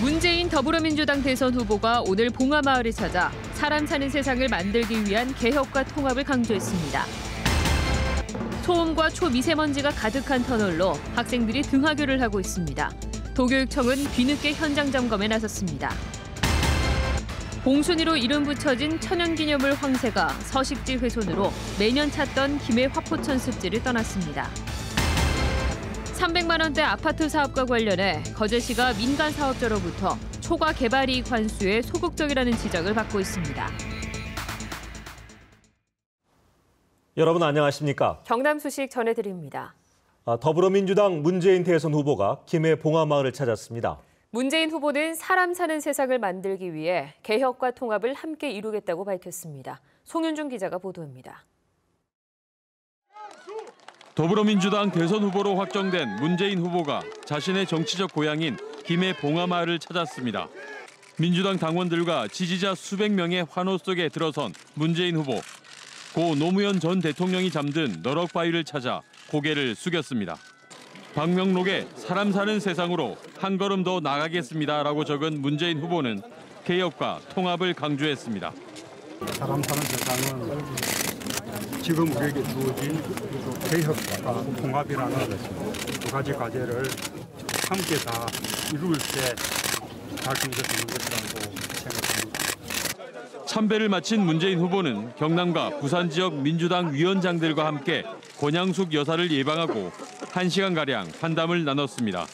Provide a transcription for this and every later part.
문재인 더불어민주당 대선 후보가 오늘 봉하마을을 찾아 사람 사는 세상을 만들기 위한 개혁과 통합을 강조했습니다. 소음과 초미세먼지가 가득한 터널로 학생들이 등하교를 하고 있습니다. 도교육청은 뒤늦게 현장 점검에 나섰습니다. 봉순이로 이름 붙여진 천연기념물 황새가 서식지 훼손으로 매년 찾던 김해 화포천 습지를 떠났습니다. 300만 원대 아파트 사업과 관련해 거제시가 민간 사업자로부터 초과 개발이익 환수에 소극적이라는 지적을 받고 있습니다. 여러분 안녕하십니까? 경남 소식 전해드립니다. 더불어민주당 문재인 대선 후보가 김해 봉하마을을 찾았습니다. 문재인 후보는 사람 사는 세상을 만들기 위해 개혁과 통합을 함께 이루겠다고 밝혔습니다. 송윤중 기자가 보도합니다. 더불어민주당 대선 후보로 확정된 문재인 후보가 자신의 정치적 고향인 김해 봉하마을을 찾았습니다. 민주당 당원들과 지지자 수백 명의 환호 속에 들어선 문재인 후보. 고 노무현 전 대통령이 잠든 너럭바위를 찾아 고개를 숙였습니다. 방명록에 사람 사는 세상으로 한 걸음 더 나가겠습니다라고 적은 문재인 후보는 개혁과 통합을 강조했습니다. 사람 사는 세상은 지금 우리에게 주어진 개혁과 통합이라는 두 가지 과제를 함께 다 이룰 때 달성되는 것이라고 생각합니다. 참배를 마친 문재인 후보는 경남과 부산 지역 민주당 위원장들과 함께 권양숙 여사를 예방하고 1시간가량 환담을 나눴습니다.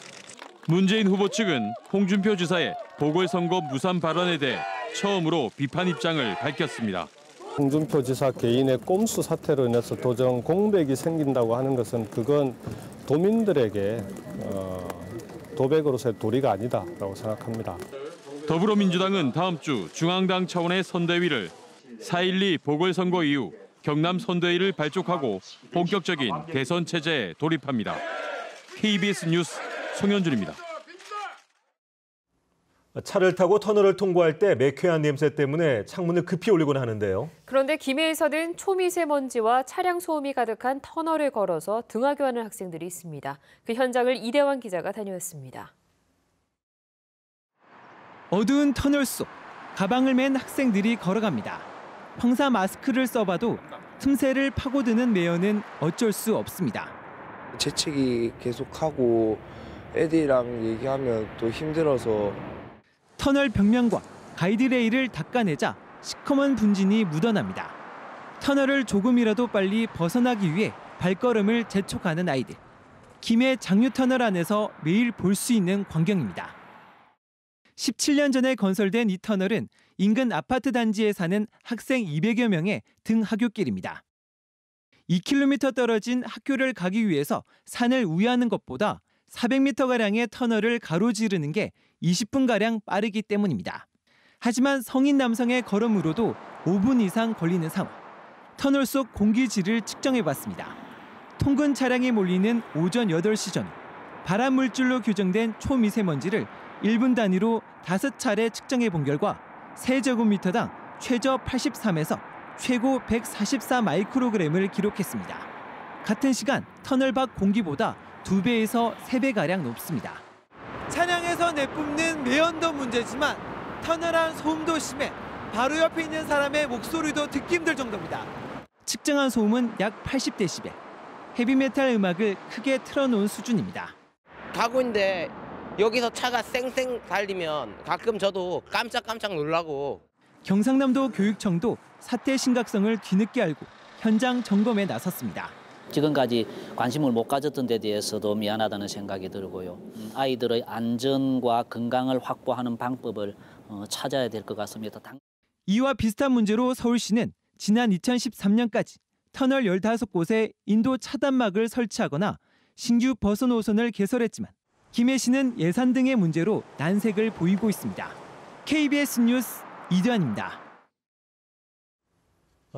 문재인 후보 측은 홍준표 지사의 보궐선거 무산 발언에 대해 처음으로 비판 입장을 밝혔습니다. 홍준표 지사 개인의 꼼수 사태로 인해서 도정 공백이 생긴다고 하는 것은 그건 도민들에게 도백으로서의 도리가 아니다라고 생각합니다. 더불어민주당은 다음 주 중앙당 차원의 선대위를 4.12 보궐선거 이후 경남 선대위를 발족하고 본격적인 대선 체제에 돌입합니다. KBS 뉴스 송현준입니다. 차를 타고 터널을 통과할 때 매캐한 냄새 때문에 창문을 급히 올리곤 하는데요. 그런데 김해에서는 초미세먼지와 차량 소음이 가득한 터널을 걸어서 등하교하는 학생들이 있습니다. 그 현장을 이대환 기자가 다녀왔습니다. 어두운 터널 속 가방을 맨 학생들이 걸어갑니다. 황사 마스크를 써봐도 틈새를 파고드는 매연은 어쩔 수 없습니다. 재채기 계속하고 애들이랑 얘기하면 또 힘들어서 터널 벽면과 가이드레일을 닦아내자 시커먼 분진이 묻어납니다. 터널을 조금이라도 빨리 벗어나기 위해 발걸음을 재촉하는 아이들. 김해 장유터널 안에서 매일 볼 수 있는 광경입니다. 17년 전에 건설된 이 터널은 인근 아파트 단지에 사는 학생 200여 명의 등하굣길입니다. 2km 떨어진 학교를 가기 위해서 산을 우회하는 것보다 400m가량의 터널을 가로지르는 게 20분가량 빠르기 때문입니다. 하지만 성인 남성의 걸음으로도 5분 이상 걸리는 상황. 터널 속 공기질을 측정해봤습니다. 통근 차량이 몰리는 오전 8시 전 발암 물질로 규정된 초미세먼지를 1분 단위로 5차례 측정해본 결과 세제곱미터당 최저 83에서 최고 144 마이크로그램을 기록했습니다. 같은 시간 터널 밖 공기보다 2배에서 3배가량 높습니다. 차량에서 내뿜는 매연도 문제지만 터널 안 소음도 심해 바로 옆에 있는 사람의 목소리도 듣기 힘들 정도입니다. 측정한 소음은 약 80데시벨. 헤비메탈 음악을 크게 틀어놓은 수준입니다. 가고 있는데 여기서 차가 쌩쌩 달리면 가끔 저도 깜짝깜짝 놀라고. 경상남도 교육청도 사태 심각성을 뒤늦게 알고 현장 점검에 나섰습니다. 지금까지 관심을 못 가졌던 데 대해서도 미안하다는 생각이 들고요. 아이들의 안전과 건강을 확보하는 방법을 찾아야 될 것 같습니다. 이와 비슷한 문제로 서울시는 지난 2013년까지 터널 15곳에 인도 차단막을 설치하거나 신규 버스 노선을 개설했지만 김해시는 예산 등의 문제로 난색을 보이고 있습니다. KBS 뉴스 이대환입니다.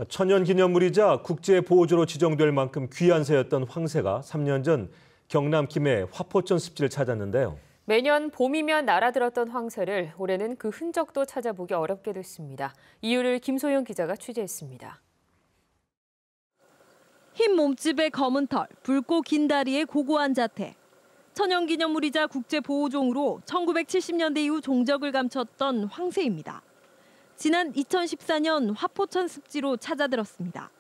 천연기념물이자 국제보호주로 지정될 만큼 귀한 새였던 황새가 3년 전 경남 김해 화포천 습지를 찾았는데요. 매년 봄이면 날아들었던 황새를 올해는 그 흔적도 찾아보기 어렵게 됐습니다. 이유를 김소영 기자가 취재했습니다. 흰 몸집의 검은 털, 붉고 긴 다리의 고고한 자태. 천연기념물이자 국제보호종으로 1970년대 이후 종적을 감췄던 황새입니다. 지난 2014년 화포천 습지로 찾아들었습니다.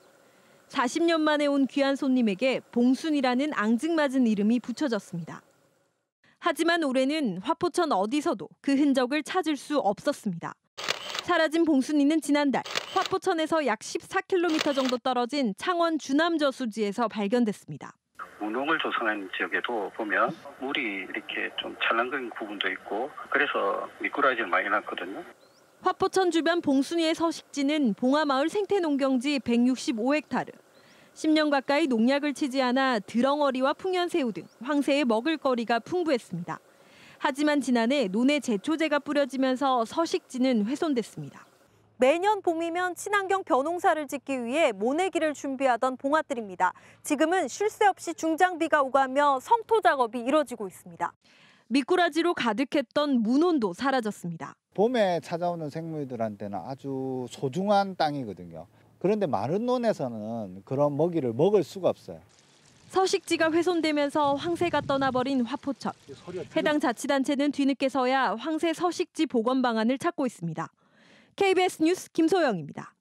40년 만에 온 귀한 손님에게 봉순이라는 앙증맞은 이름이 붙여졌습니다. 하지만 올해는 화포천 어디서도 그 흔적을 찾을 수 없었습니다. 사라진 봉순이는 지난달 화포천에서 약 14km 정도 떨어진 창원 주남저수지에서 발견됐습니다. 운홍을 조성한 지역에도 보면 물이 이렇게 좀 찰랑거리는 부분도 있고 그래서 미꾸라지를 많이 났거든요. 화포천 주변 봉순이의 서식지는 봉하마을 생태농경지 165헥타르. 10년 가까이 농약을 치지 않아 드렁어리와 풍년새우 등 황새의 먹을거리가 풍부했습니다. 하지만 지난해 논에 제초제가 뿌려지면서 서식지는 훼손됐습니다. 매년 봄이면 친환경 벼농사를 짓기 위해 모내기를 준비하던 봉화들입니다. 지금은 쉴 새 없이 중장비가 오가며 성토 작업이 이뤄지고 있습니다. 미꾸라지로 가득했던 문온도 사라졌습니다. 봄에 찾아오는 생물들한테는 아주 소중한 땅이거든요. 그런데 마른 논에서는 그런 먹이를 먹을 수가 없어요. 서식지가 훼손되면서 황새가 떠나버린 화포천. 해당 자치단체는 뒤늦게서야 황새 서식지 복원 방안을 찾고 있습니다. KBS 뉴스 김소영입니다.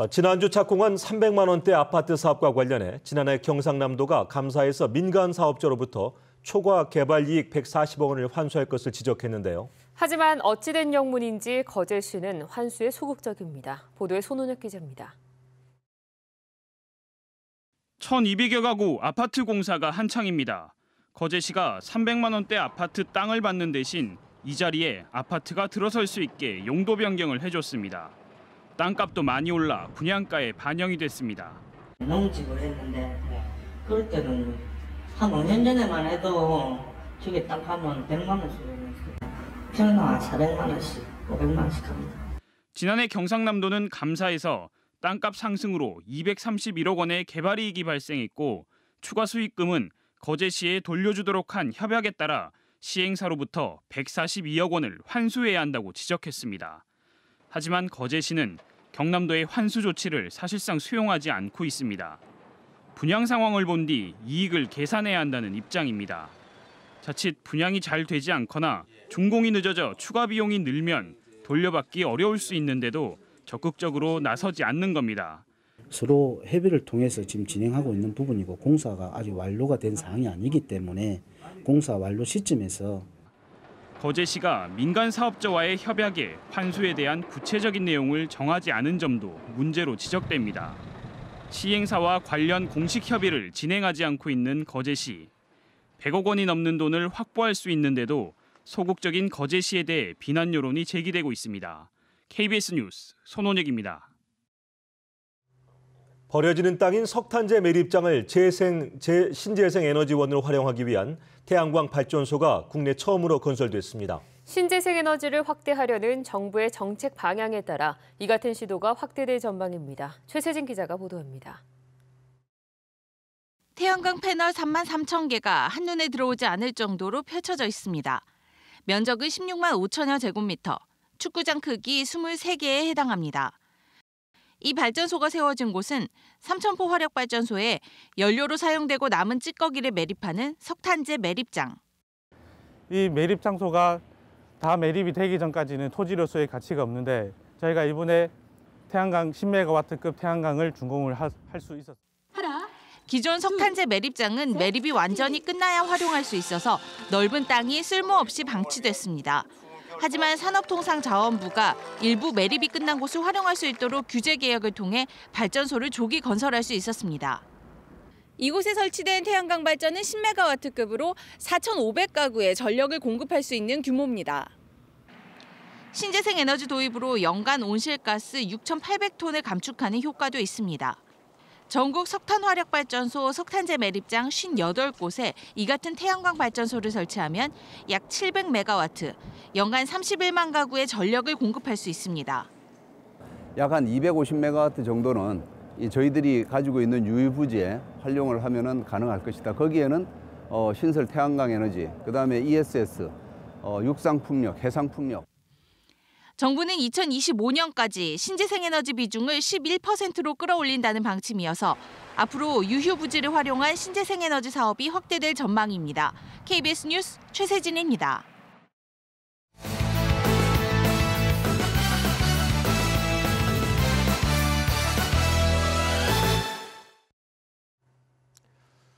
지난주 착공한 300만 원대 아파트 사업과 관련해 지난해 경상남도가 감사에서 민간 사업자로부터 초과 개발 이익 140억 원을 환수할 것을 지적했는데요. 하지만 어찌된 영문인지 거제시는 환수에 소극적입니다. 보도에 손은혁 기자입니다. 1,200여 가구 아파트 공사가 한창입니다. 거제시가 300만 원대 아파트 땅을 받는 대신 이 자리에 아파트가 들어설 수 있게 용도 변경을 해줬습니다. 땅값도 많이 올라 분양가에 반영이 됐습니다. 농집을 했는데 그럴 때는 한 5년 전에만 해도 저게 땅 하면 100만 원씩 했어요. 평당 400만 원씩, 500만 원씩 합니다. 지난해 경상남도는 감사에서 땅값 상승으로 231억 원의 개발이익이 발생했고 추가 수익금은 거제시에 돌려주도록 한 협약에 따라 시행사로부터 142억 원을 환수해야 한다고 지적했습니다. 하지만 거제시는 경남도의 환수 조치를 사실상 수용하지 않고 있습니다. 분양 상황을 본 뒤 이익을 계산해야 한다는 입장입니다. 자칫 분양이 잘 되지 않거나 준공이 늦어져 추가 비용이 늘면 돌려받기 어려울 수 있는데도 적극적으로 나서지 않는 겁니다. 서로 협의를 통해서 지금 진행하고 있는 부분이고 공사가 아직 완료가 된 사항이 아니기 때문에 공사 완료 시점에서 거제시가 민간 사업자와의 협약에 환수에 대한 구체적인 내용을 정하지 않은 점도 문제로 지적됩니다. 시행사와 관련 공식 협의를 진행하지 않고 있는 거제시. 100억 원이 넘는 돈을 확보할 수 있는데도 소극적인 거제시에 대해 비난 여론이 제기되고 있습니다. KBS 뉴스 손원혁입니다. 버려지는 땅인 석탄재 매립장을 신재생 에너지원으로 활용하기 위한 태양광 발전소가 국내 처음으로 건설됐습니다. 신재생 에너지를 확대하려는 정부의 정책 방향에 따라 이 같은 시도가 확대될 전망입니다. 최세진 기자가 보도합니다. 태양광 패널 3만 3천 개가 한눈에 들어오지 않을 정도로 펼쳐져 있습니다. 면적은 16만 5천여 제곱미터, 축구장 크기 23개에 해당합니다. 이 발전소가 세워진 곳은 삼천포 화력발전소에 연료로 사용되고 남은 찌꺼기를 매립하는 석탄재 매립장. 이 매립 장소가 다 매립이 되기 전까지는 토지로서의 가치가 없는데 저희가 이번에 태양광 10메가와트급 태양광을 준공을 할 수 있었습니다. 기존 석탄재 매립장은 매립이 완전히 끝나야 활용할 수 있어서 넓은 땅이 쓸모없이 방치됐습니다. 하지만 산업통상자원부가 일부 매립이 끝난 곳을 활용할 수 있도록 규제 개혁을 통해 발전소를 조기 건설할 수 있었습니다. 이곳에 설치된 태양광 발전은 10메가와트급으로 4,500가구에 전력을 공급할 수 있는 규모입니다. 신재생 에너지 도입으로 연간 온실가스 6,800톤을 감축하는 효과도 있습니다. 전국 석탄화력발전소 석탄재 매립장 58곳에 이 같은 태양광 발전소를 설치하면 약 700메가와트, 연간 31만 가구의 전력을 공급할 수 있습니다. 약 한 250메가와트 정도는 저희들이 가지고 있는 유휴부지에 활용을 하면 가능할 것이다. 거기에는 신설 태양광 에너지, 그다음에 ESS, 육상풍력, 해상풍력. 정부는 2025년까지 신재생 에너지 비중을 11%로 끌어올린다는 방침이어서 앞으로 유휴 부지를 활용한 신재생에너지 사업이 확대될 전망입니다. KBS 뉴스 최세진입니다.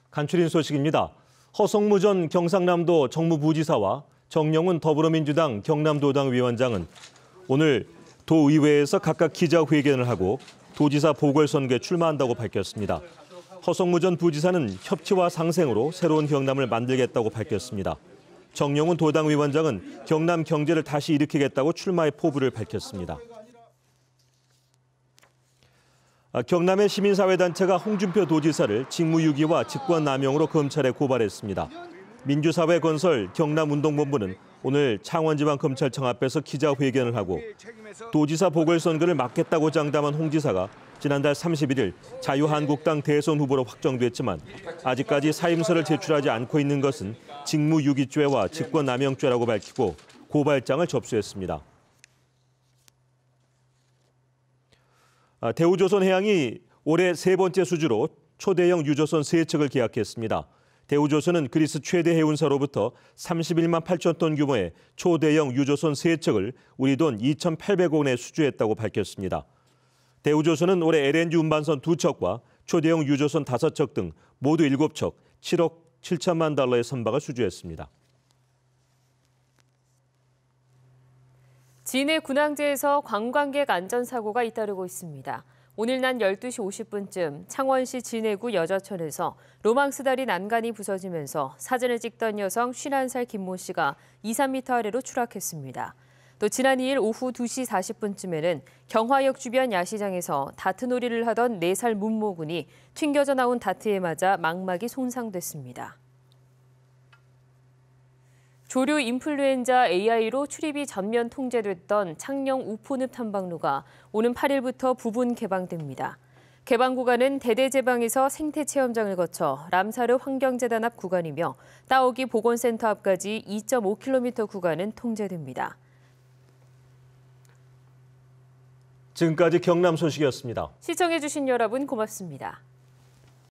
간추린 소식입니다. 허성무 전 경상남도 정무부지사와 정영훈 더불어민주당 경남도당 위원장은 오늘 도의회에서 각각 기자회견을 하고 도지사 보궐선거에 출마한다고 밝혔습니다. 허성무 전 부지사는 협치와 상생으로 새로운 경남을 만들겠다고 밝혔습니다. 정영훈 도당 위원장은 경남 경제를 다시 일으키겠다고 출마의 포부를 밝혔습니다. 경남의 시민사회단체가 홍준표 도지사를 직무유기와 직권남용으로 검찰에 고발했습니다. 민주사회건설 경남운동본부는 오늘 창원지방검찰청 앞에서 기자회견을 하고 도지사 보궐선거를 막겠다고 장담한 홍 지사가 지난달 31일 자유한국당 대선 후보로 확정됐지만 아직까지 사임서를 제출하지 않고 있는 것은 직무유기죄와 직권남용죄라고 밝히고 고발장을 접수했습니다. 대우조선해양이 올해 세 번째 수주로 초대형 유조선 3척을 계약했습니다. 대우조선은 그리스 최대 해운사로부터 31만 8천 톤 규모의 초대형 유조선 3척을 우리 돈 2,800억 원에 수주했다고 밝혔습니다. 대우조선은 올해 LNG 운반선 2척과 초대형 유조선 5척 등 모두 7척 7억 7천만 달러의 선박을 수주했습니다. 진해 군항제에서 관광객 안전사고가 잇따르고 있습니다. 오늘 낮 12시 50분쯤 창원시 진해구 여자천에서 로망스다리 난간이 부서지면서 사진을 찍던 여성 51살 김모 씨가 2, 3m 아래로 추락했습니다. 또 지난 2일 오후 2시 40분쯤에는 경화역 주변 야시장에서 다트놀이를 하던 4살 문모군이 튕겨져 나온 다트에 맞아 망막이 손상됐습니다. 조류 인플루엔자 AI로 출입이 전면 통제됐던 창녕 우포늪 탐방로가 오는 8일부터 부분 개방됩니다. 개방 구간은 대대제방에서 생태체험장을 거쳐 람사르 환경재단 앞 구간이며 따오기 보건센터 앞까지 2.5km 구간은 통제됩니다. 지금까지 경남 소식이었습니다. 시청해주신 여러분 고맙습니다.